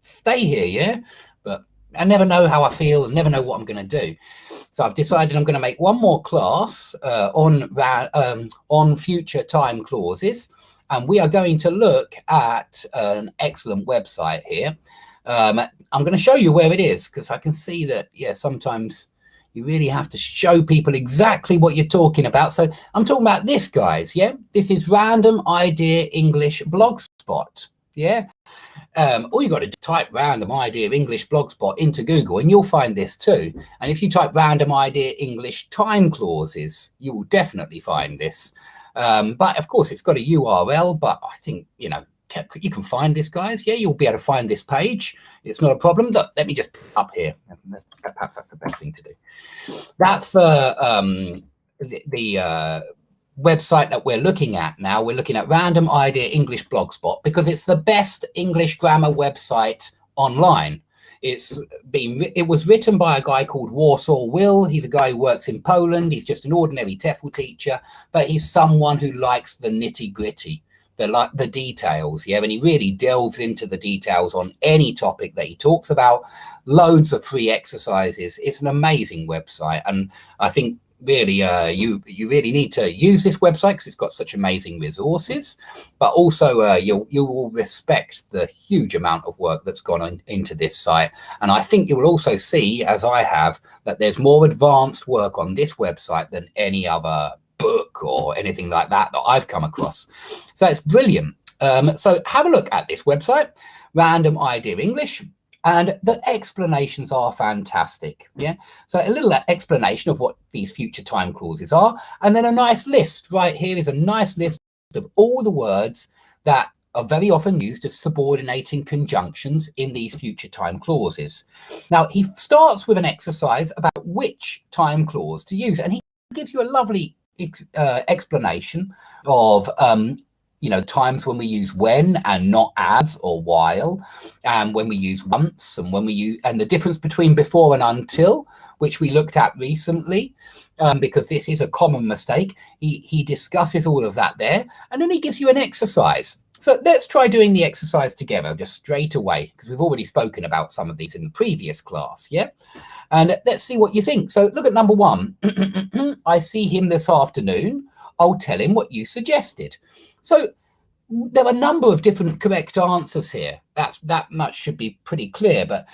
stay here, yeah? But I never know how I feel and never know what I'm going to do. So I've decided I'm going to make one more class on future time clauses. And we are going to look at an excellent website here. I'm going to show you where it is, because I can see that, yeah, sometimes you really have to show people exactly what you're talking about. So I'm talking about this, guys, yeah? This is Random Idea English Blogspot, yeah? All you got to do is type Random Idea English Blogspot into Google and you'll find this too. And if you type Random Idea English Time Clauses, you will definitely find this. But of course, it's got a URL, but I think, you know, you can find this, guys. Yeah, you'll be able to find this page. It's not a problem. Look, let me just put it up here. Perhaps that's the best thing to do. That's the website that we're looking at now. We're looking at Random Idea English Blogspot because it's the best English grammar website online. It was written by a guy called Warsaw Will. He's a guy who works in Poland. He's just an ordinary TEFL teacher, but he's someone who likes the nitty-gritty, the details, yeah, and he really delves into the details on any topic that he talks about. Loads of free exercises. It's an amazing website, and I think really you really need to use this website because it's got such amazing resources, but also you will respect the huge amount of work that's gone into this site. And I think you will also see, as I have, that there's more advanced work on this website than any other book or anything like that I've come across. So it's brilliant. So have a look at this website, Random Idea English, and the explanations are fantastic. Yeah. So a little explanation of what these future time clauses are, and then a nice list. Right here is a nice list of all the words that are very often used as subordinating conjunctions in these future time clauses. Now, he starts with an exercise about which time clause to use, and he gives you a lovely explanation of you know, times when we use when and not as or while, and when we use once, and when we use, and the difference between before and until, which we looked at recently, because this is a common mistake. He discusses all of that there, and then he gives you an exercise. So let's try doing the exercise together just straight away, because we've already spoken about some of these in the previous class, yeah? And let's see what you think. So look at number one. I see him this afternoon. I'll tell him what you suggested. So there are a number of different correct answers here. That much should be pretty clear, but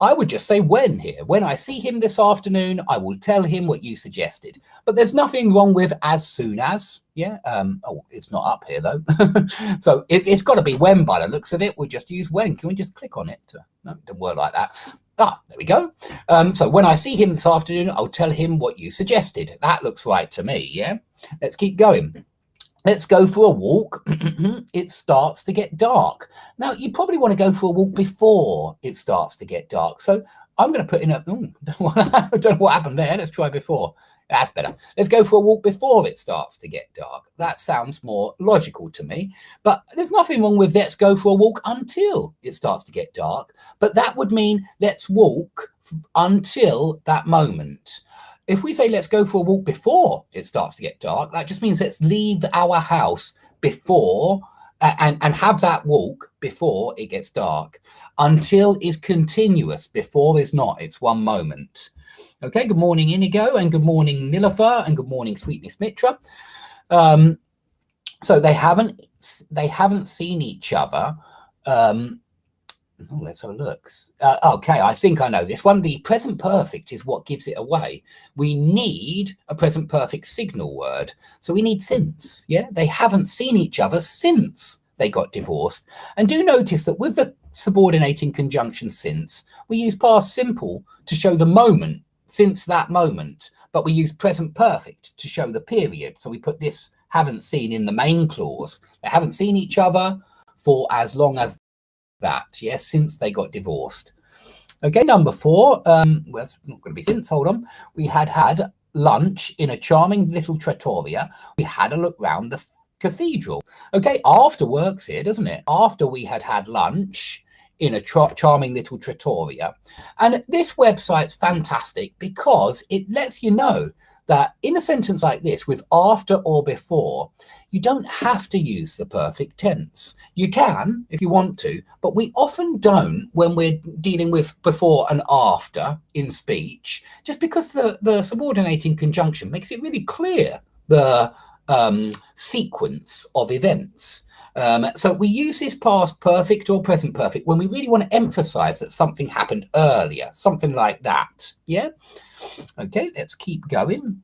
I would just say when here. When I see him this afternoon, I will tell him what you suggested. But there's nothing wrong with as soon as, yeah? Oh, it's not up here though. So it's got to be when by the looks of it. We'll just use when. Can we just click on it? No, it doesn't work like that. Ah, there we go. So when I see him this afternoon, I'll tell him what you suggested. That looks right to me, yeah? Let's keep going. Let's go for a walk. It starts to get dark. Now, you probably want to go for a walk before it starts to get dark. So I'm going to put in a, I don't know what happened there. Let's try before. That's better. Let's go for a walk before it starts to get dark. That sounds more logical to me. But there's nothing wrong with let's go for a walk until it starts to get dark. But that would mean let's walk until that moment. If we say let's go for a walk before it starts to get dark, that just means let's leave our house before and have that walk before it gets dark. Until is continuous, before is not. It's one moment. Okay, good morning, Inigo, and good morning, Nilofer, and good morning, Sweetness Mitra. So they haven't seen each other. Let's have a look. Okay, I think I know this one. The present perfect is what gives it away. We need a present perfect signal word. So we need since, yeah? They haven't seen each other since they got divorced. And do notice that with the subordinating conjunction since, we use past simple to show the moment, since that moment. But we use present perfect to show the period. So we put this haven't seen in the main clause. They haven't seen each other for as long as that, yes, since they got divorced. Okay, number four, well, it's not going to be since, hold on. We had lunch in a charming little trattoria. We had a look round the cathedral. Okay, after works here, doesn't it? After we had lunch in a charming little trattoria. And this website's fantastic because it lets you know that in a sentence like this with after or before, you don't have to use the perfect tense. You can if you want to, but we often don't when we're dealing with before and after in speech, just because the subordinating conjunction makes it really clear the sequence of events. So we use this past perfect or present perfect when we really want to emphasize that something happened earlier, something like that. Yeah. Okay, let's keep going.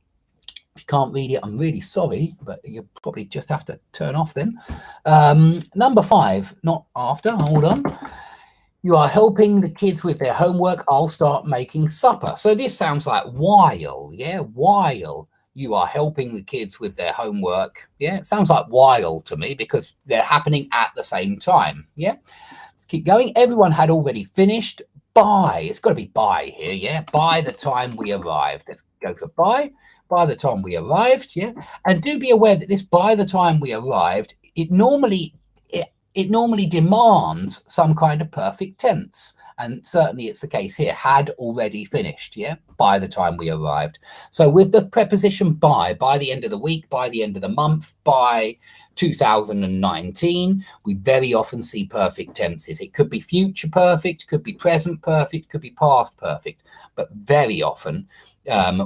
If you can't read it, I'm really sorry, but you'll probably just have to turn off then. Number 5, not after, hold on. You are helping the kids with their homework. I'll start making supper. So this sounds like while, yeah, while you are helping the kids with their homework. Yeah, it sounds like while to me because they're happening at the same time. Yeah, let's keep going. Everyone had already finished. By, it's got to be by here. Yeah, by the time we arrived. Let's go for by the time we arrived. Yeah, and do be aware that this by the time we arrived, it normally demands some kind of perfect tense. And certainly it's the case here, had already finished, yeah, by the time we arrived. So with the preposition by the end of the week, by the end of the month, by 2019, we very often see perfect tenses. It could be future perfect, could be present perfect, could be past perfect, but very often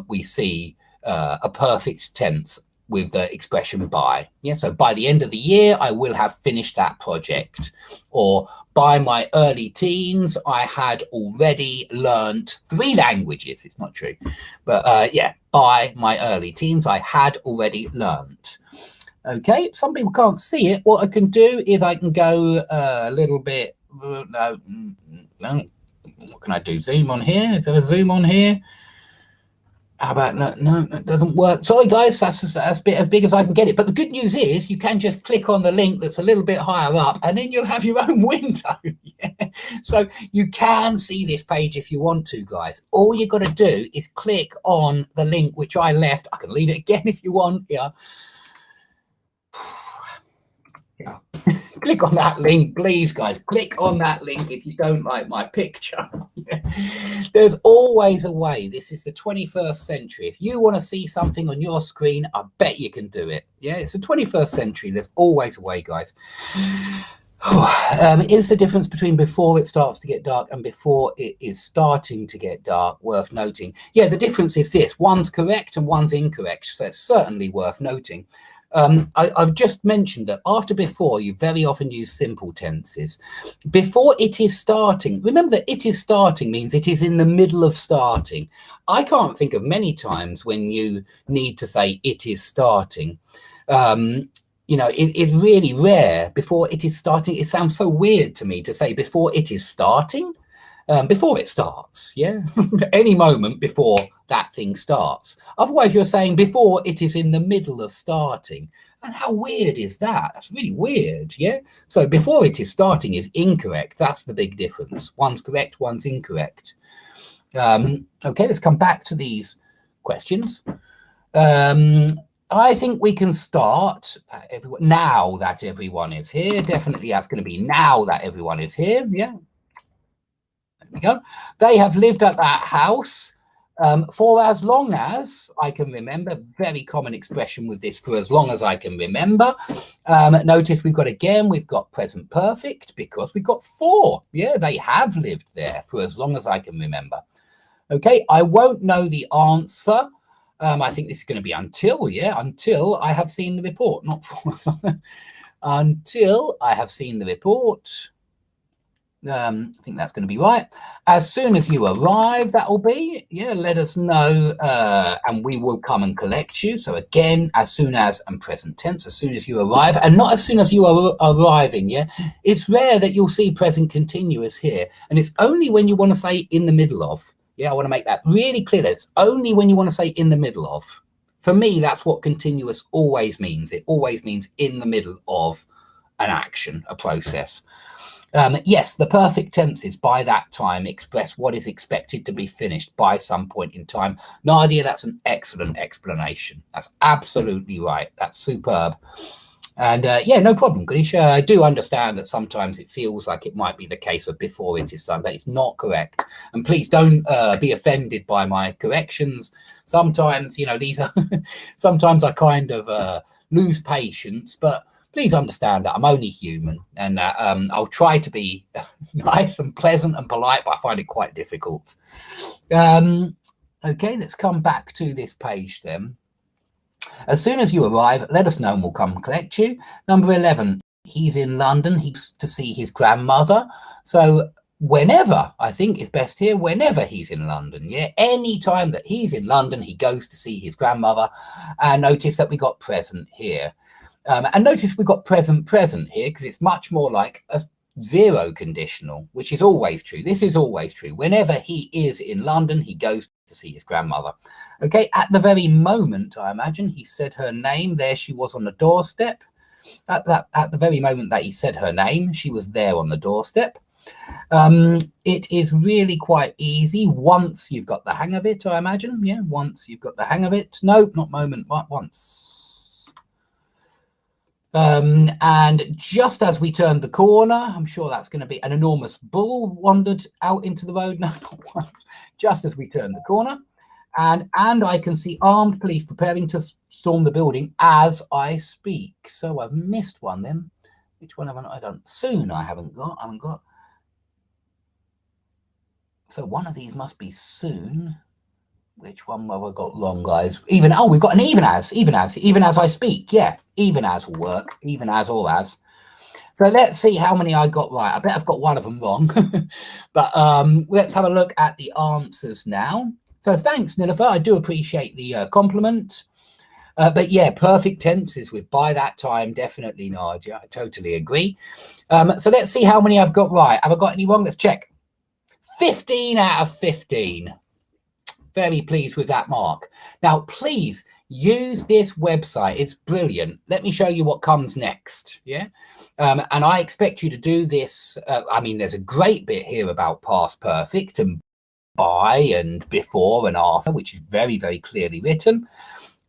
we see a perfect tense with the expression by. Yeah, so by the end of the year, I will have finished that project. Or by my early teens, I had already learnt 3 languages. It's not true. But yeah, by my early teens, I had already learnt. Okay, some people can't see it. What I can do is I can go a little bit, no. What can I do? Zoom on here? Is there a zoom on here? How about no, that doesn't work. Sorry, guys, that's as big as I can get it. But the good news is you can just click on the link that's a little bit higher up, and then you'll have your own window. Yeah. So you can see this page if you want to, guys. All you've got to do is click on the link which I left. I can leave it again if you want. Yeah. Yeah. Click on that link, please, guys. Click on that link if you don't like my picture. Yeah. There's always a way. This is the 21st century. If you want to see something on your screen, I bet you can do it. Yeah, it's the 21st century. There's always a way, guys. Is the difference between before it starts to get dark and before it is starting to get dark worth noting? Yeah, the difference is this. One's correct and one's incorrect. So it's certainly worth noting. I've just mentioned that after before, you very often use simple tenses. Before it is starting, remember that it is starting means it is in the middle of starting. I can't think of many times when you need to say it is starting. You know, it's really rare. Before it is starting, it sounds so weird to me to say before it is starting. Before it starts, yeah, any moment before that thing starts. Otherwise, you're saying before it is in the middle of starting. And how weird is that? That's really weird, yeah? So before it is starting is incorrect. That's the big difference. One's correct, one's incorrect. Okay, let's come back to these questions. I think we can start now that everyone is here. Definitely that's going to be now that everyone is here, yeah? We go. They have lived at that house for as long as I can remember. Very common expression with this, for as long as I can remember. Notice we've got present perfect because we've got for. Yeah, they have lived there for as long as I can remember. Okay, I won't know the answer. I think this is going to be until, yeah, until I have seen the report, not for as long. Until I have seen the report. I think that's going to be right. As soon as you arrive, that will be, yeah, let us know and we will come and collect you. So again, as soon as and present tense, as soon as you arrive, and not as soon as you are arriving, yeah. It's rare that you'll see present continuous here, and it's only when you want to say in the middle of. Yeah, I want to make that really clear. It's only when you want to say in the middle of. For me, that's what continuous always means. It always means in the middle of an action, a process. Yes, the perfect tenses by that time express what is expected to be finished by some point in time. Nadia, that's an excellent explanation. That's absolutely right. That's superb. And yeah, no problem, Ganesh. I do understand that sometimes it feels like it might be the case of before it is done, but it's not correct. And please don't be offended by my corrections. Sometimes, you know, these are, sometimes I kind of lose patience, but please understand that I'm only human, and I'll try to be nice and pleasant and polite, but I find it quite difficult. Okay, let's come back to this page then. As soon as you arrive, let us know and we'll come collect you. Number 11, he's in London. He's to see his grandmother. So whenever, I think it's best here, whenever he's in London, yeah, any time that he's in London, he goes to see his grandmother. And notice that we got present here. And notice we got present here because it's much more like a zero conditional, which is always true. This is always true. Whenever he is in London, he goes to see his grandmother. Okay, at the very moment, I imagine, he said her name. There she was on the doorstep. At the very moment that he said her name, she was there on the doorstep. It is really quite easy once you've got the hang of it, I imagine. Yeah, once you've got the hang of it. No, not moment, but once. And just as we turned the corner, I'm sure that's going to be an enormous bull wandered out into the road. No, not once. Just as we turned the corner. And I can see armed police preparing to storm the building as I speak. So I've missed one then. Which one haven't I done? Soon I haven't got. So one of these must be soon. Which one have I got wrong, guys? We've got an even as I speak. Yeah, even as will work, even as or as. So let's see how many I got right. I bet I've got one of them wrong. But let's have a look at the answers now. So thanks, Nilofer. I do appreciate the compliment. But yeah, perfect tenses with by that time, definitely, Nadia. I totally agree. So let's see how many I've got right. Have I got any wrong? Let's check. 15 out of 15. Very pleased with that mark. Now, please use this website. It's brilliant. Let me show you what comes next. Yeah. And I expect you to do this. I mean, there's a great bit here about past perfect and by and before and after, which is very, very clearly written.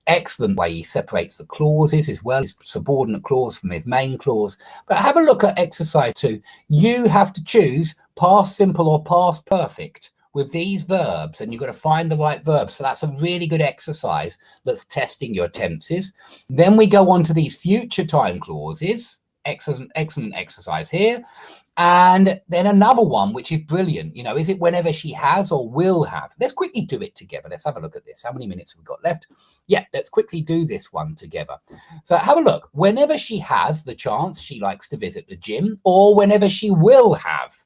Excellent way he separates the clauses as well, his subordinate clause from his main clause. But have a look at exercise 2. You have to choose past simple or past perfect with these verbs, and you've got to find the right verb. So that's a really good exercise that's testing your tenses. Then we go on to these future time clauses. Excellent exercise here. And then another one, which is brilliant. You know, is it whenever she has or will have? Let's quickly do it together. Let's have a look at this. How many minutes have we got left? Yeah, let's quickly do this one together. So have a look. Whenever she has the chance, she likes to visit the gym, or whenever she will have.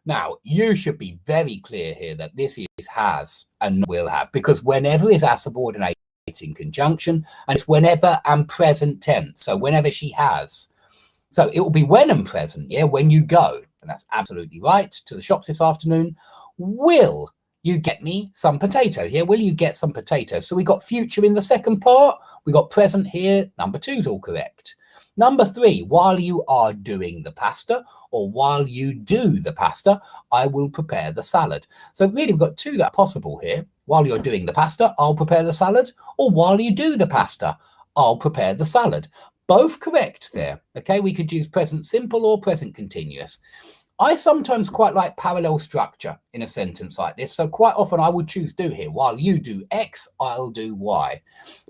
Now, you should be very clear here that this is has and will have, because whenever is our subordinating conjunction, and it's whenever and present tense. So whenever she has. So it will be when and present, yeah, when you go. And that's absolutely right. To the shops this afternoon. Will you get me some potatoes? Yeah, will you get some potatoes? So we got future in the second part. We got present here. Number 2 is all correct. Number 3, while you are doing the pasta, or while you do the pasta, I will prepare the salad. So really, we've got 2 that are possible here. While you're doing the pasta, I'll prepare the salad, or while you do the pasta, I'll prepare the salad. Both correct there. Okay, we could use present simple or present continuous. I sometimes quite like parallel structure in a sentence like this. So quite often I would choose do here. While you do X, I'll do Y.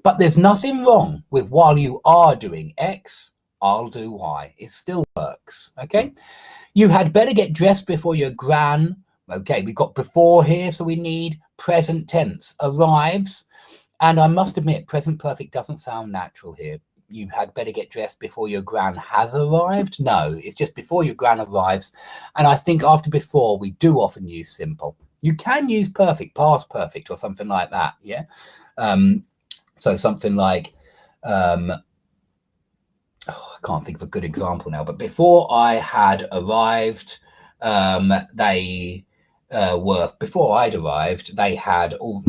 But there's nothing wrong with while you are doing X, I'll do Y. It still works. Okay. You had better get dressed before your gran. Okay, we've got before here, so we need present tense. Arrives. And I must admit, present perfect doesn't sound natural here. You had better get dressed before your gran has arrived. No, it's just before your gran arrives. And I think after before, we do often use simple. You can use perfect, past perfect, or something like that. Yeah. So something like, I can't think of a good example now, but before I had arrived, before I'd arrived, they had all,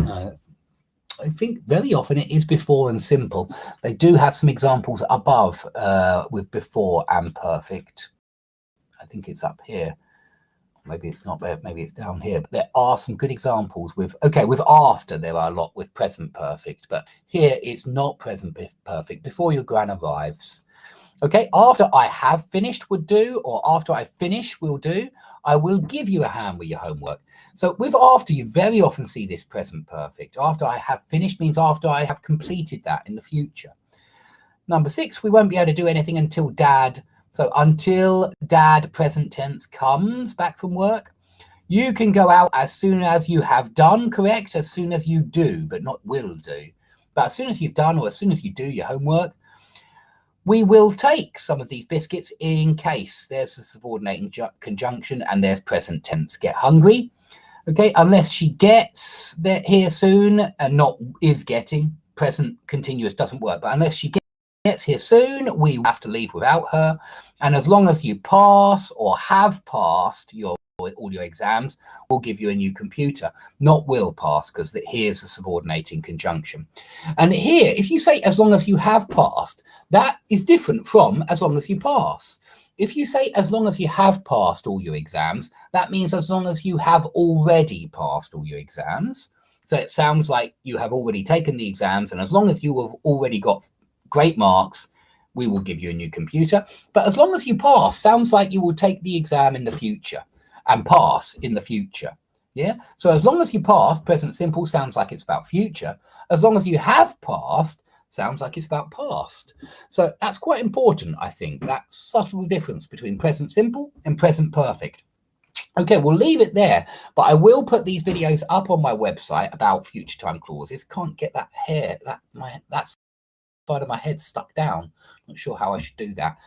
I think very often it is before and simple. They do have some examples above with before and perfect. I think it's up here. Maybe it's not there. Maybe it's down here. But there are some good examples with, okay, with after there are a lot with present perfect. But here it's not present perfect. Before your gran arrives. Okay, after I have finished would do, or after I finish will do, I will give you a hand with your homework. So with after, you very often see this present perfect. After I have finished means after I have completed that in the future. Number 6, we won't be able to do anything until dad. So until dad present tense comes back from work. You can go out as soon as you have done, correct? As soon as you do, but not will do. But as soon as you've done or as soon as you do your homework, we will take some of these biscuits in case there's a subordinating conjunction and there's present tense. Get hungry. Okay, unless she gets there here soon and not is getting. Present continuous doesn't work, but unless she gets here soon, we have to leave without her. And as long as you pass or have passed all your exams, we'll give you a new computer. Not will pass, because here's a subordinating conjunction. And here, if you say as long as you have passed, that is different from as long as you pass. If you say as long as you have passed all your exams, that means as long as you have already passed all your exams. So it sounds like you have already taken the exams, and as long as you have already got great marks, we will give you a new computer. But as long as you pass sounds like you will take the exam in the future and pass in the future. Yeah. So as long as you pass, present simple sounds like it's about future. As long as you have passed sounds like it's about past. So that's quite important, I think, that subtle difference between present simple and present perfect. Okay, we'll leave it there, but I will put these videos up on my website about future time clauses. Can't get that hair, that side of my head stuck down. Not sure how I should do that,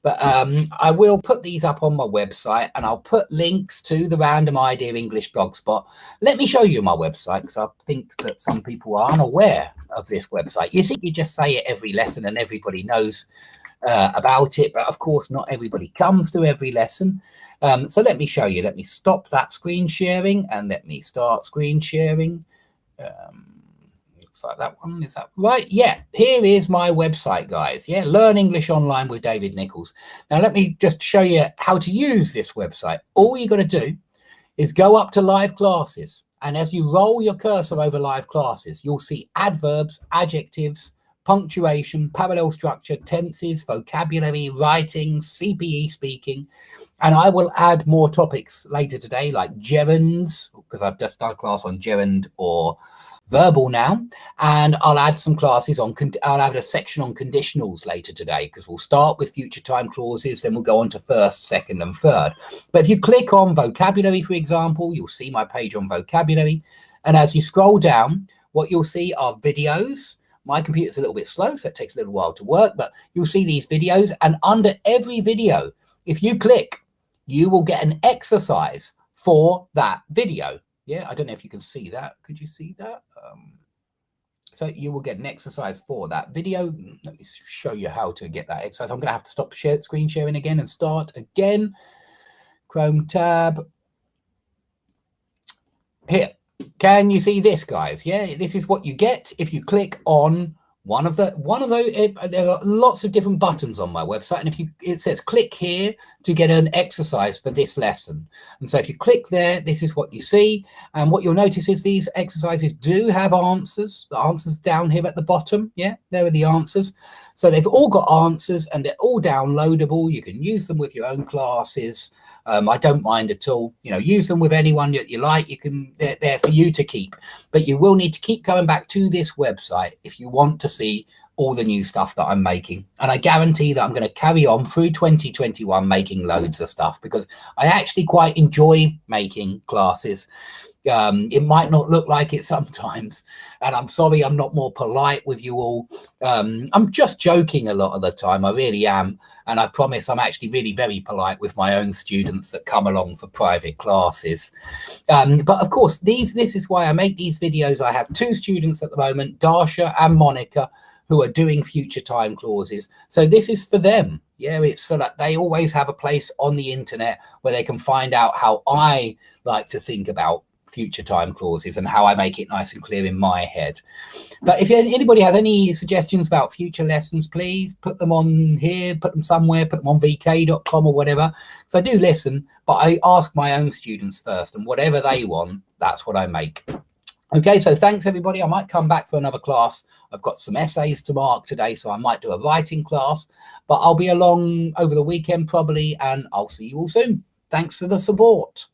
but I will put these up on my website, and I'll put links to the Random Idea English blogspot. Let me show you my website, because I think that some people are unaware of this website. You think you just say it every lesson and everybody knows about it, but of course not everybody comes to every lesson. So let me show you. Let me stop that screen sharing and let me start screen sharing. Looks like that one. Is that right? Yeah, here is my website, guys. Yeah, Learn English Online with David Nichols. Now let me just show you how to use this website. All you got to do is go up to live classes, and as you roll your cursor over live classes, you'll see adverbs, adjectives, punctuation, parallel structure, tenses, vocabulary, writing, CPE speaking. And I will add more topics later today, like gerunds, because I've just done a class on gerund or verbal noun. And I'll add some classes on, I'll add a section on conditionals later today, because we'll start with future time clauses, then we'll go on to first, second, and third. But if you click on vocabulary, for example, you'll see my page on vocabulary. And as you scroll down, what you'll see are videos. My computer's a little bit slow, so it takes a little while to work, but you'll see these videos. And under every video, if you click, you will get an exercise for that video. Yeah, I don't know if you can see that. Could you see that? So you will get an exercise for that video. Let me show you how to get that exercise. I'm going to have to stop screen sharing again and start again. Chrome tab. Here. Can you see this, guys? Yeah, this is what you get if you click on one of those. There are lots of different buttons on my website, and it says click here to get an exercise for this lesson. And so if you click there, this is what you see. And what you'll notice is these exercises do have answers. The answers down here at the bottom. Yeah, there are the answers. So they've all got answers, and they're all downloadable. You can use them with your own classes. I don't mind at all. You know, use them with anyone that you like. They're there for you to keep, but you will need to keep going back to this website if you want to see all the new stuff that I'm making. And I guarantee that I'm going to carry on through 2021 making loads of stuff, because I actually quite enjoy making classes. It might not look like it sometimes, and I'm sorry I'm not more polite with you all. I'm just joking a lot of the time. I really am. And I promise I'm actually really very polite with my own students that come along for private classes. But of course, this is why I make these videos. I have 2 students at the moment, Darsha and Monica, who are doing future time clauses. So this is for them. Yeah, it's so that they always have a place on the internet where they can find out how I like to think about future time clauses and how I make it nice and clear in my head. But if anybody has any suggestions about future lessons, please put them on here, put them somewhere, put them on vk.com or whatever. So I do listen, but I ask my own students first, and whatever they want, that's what I make. Okay, so thanks everybody. I might come back for another class. I've got some essays to mark today, so I might do a writing class, but I'll be along over the weekend probably, and I'll see you all soon. Thanks for the support.